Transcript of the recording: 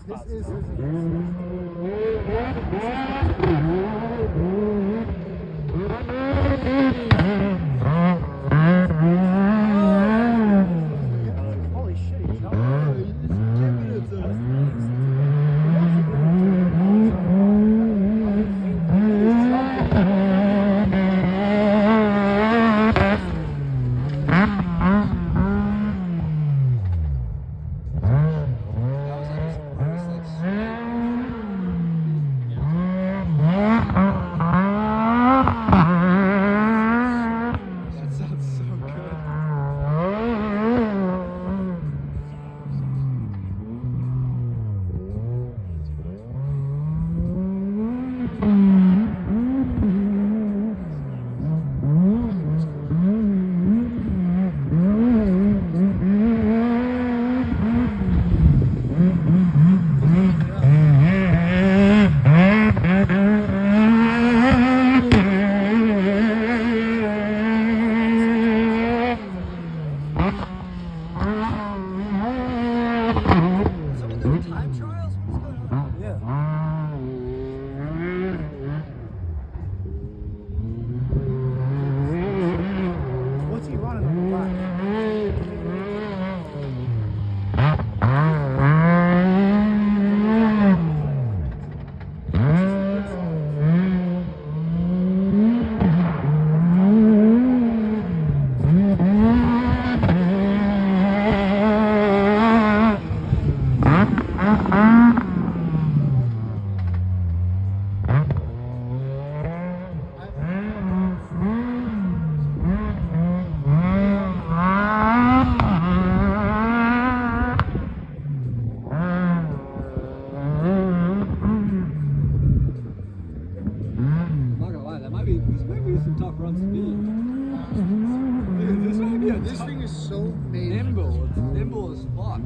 This is holy shit, he jumped. That sounds so good. Someone doing time trials? What's going on? Yeah. What's he running on the back? I'm not gonna lie, this might be some tough runs to beat. Dude, this might be This thing is so made. nimble. It's nimble as fuck.